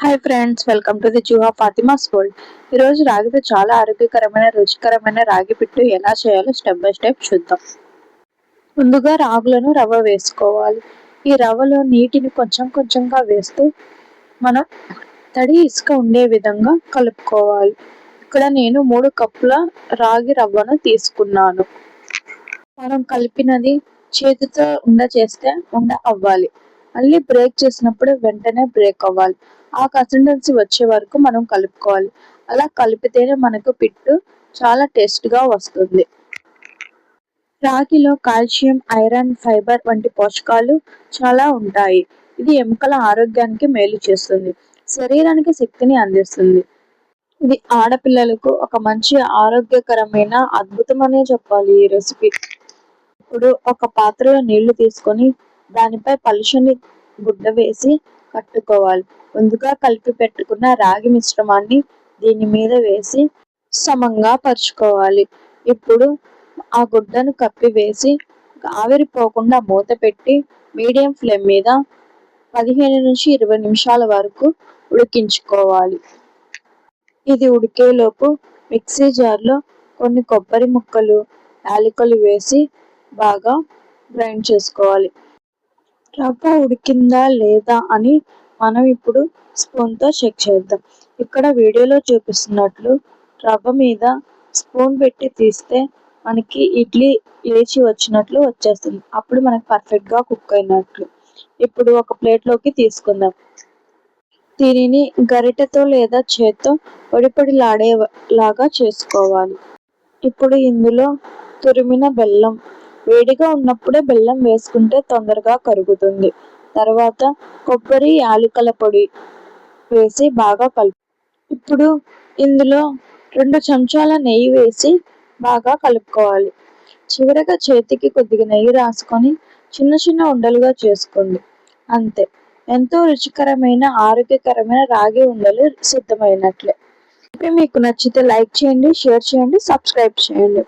Hi friends, welcome to the జుహా Fatima's world. ఈరోజు రాగితో చాలా ఆరోగ్యకరమైన రుచికరమైన రాగి పిట్టు ఎలా చేయాలో స్టెప్ బై స్టెప్ చూద్దాం. ముందుగా రాగులను రవ్వ వేసుకోవాలి. ఈ రవ్వలో నీటిని కొంచెం కొంచెంగా వేస్తూ మనం తడి ఇసుక ఉండే విధంగా కలుపుకోవాలి. ఇక్కడ నేను 3 కప్పుల రాగి రవ్వను తీసుకున్నాను. మనం కలిపినది చేతితో ఉండ చేస్తే ఉండ అవ్వాలి. మళ్ళీ బ్రేక్ చేసినప్పుడు వెంటనే బ్రేక్ అవ్వాలి. ఆ కన్సిస్టెన్సీ వచ్చే వరకు మనం కలుపుకోవాలి. అలా కలిపితేనే మనకు పిట్టు చాలా టేస్ట్గా వస్తుంది. రాగిలో కాల్షియం, ఐరన్, ఫైబర్ వంటి పోషకాలు చాలా ఉంటాయి. ఇది ఎముకల ఆరోగ్యానికి మేలు చేస్తుంది, శరీరానికి శక్తిని అందిస్తుంది. ఇది ఆడపిల్లలకు ఒక మంచి ఆరోగ్యకరమైన అద్భుతమనే చెప్పాలి ఈ రెసిపీ. ఇప్పుడు ఒక పాత్రలో నీళ్లు తీసుకొని దానిపై పలుచని గుడ్డ వేసి కట్టుకోవాలి. ముందుగా కలిపి పెట్టుకున్న రాగి మిశ్రమాన్ని దీని మీద వేసి సమంగా పరుచుకోవాలి. ఇప్పుడు ఆ గుడ్డను కప్పి వేసి ఆవిరిపోకుండా మూత పెట్టి మీడియం ఫ్లేమ్ మీద 15 నుంచి 20 నిమిషాల వరకు ఉడికించుకోవాలి. ఇది ఉడికేలోపు మిక్సీ జార్లో కొన్ని కొబ్బరి ముక్కలు, యాలకులు వేసి బాగా గ్రైండ్ చేసుకోవాలి. రవ్వ ఉడికిందా లేదా అని మనం ఇప్పుడు స్పూన్తో చెక్ చేద్దాం. ఇక్కడ వీడియోలో చూపిస్తున్నట్లు రవ్వ మీద స్పూన్ పెట్టి తీస్తే మనకి ఇడ్లీ లేచి వచ్చినట్లు వచ్చేస్తుంది. అప్పుడు మనకు పర్ఫెక్ట్గా కుక్ అయినట్లు. ఇప్పుడు ఒక ప్లేట్లోకి తీసుకుందాం. దీనిని గరిటెతో లేదా చేత్తో పొడిలాడేలాగా చేసుకోవాలి. ఇప్పుడు ఇందులో తురిమిన బెల్లం, వేడిగా ఉన్నప్పుడే బెల్లం వేసుకుంటే తొందరగా కరుగుతుంది. తర్వాత కొబ్బరి, యాలకుల పొడి వేసి బాగా ఇప్పుడు ఇందులో 2 చెంచాల నెయ్యి వేసి బాగా కలుపుకోవాలి. చివరగా చేతికి కొద్దిగా నెయ్యి రాసుకొని చిన్న చిన్న ఉండలుగా చేసుకోండి. అంతే, ఎంతో రుచికరమైన ఆరోగ్యకరమైన రాగి ఉండలు సిద్ధమైనట్లే. మీకు నచ్చితే లైక్ చేయండి, షేర్ చేయండి, సబ్స్క్రైబ్ చేయండి.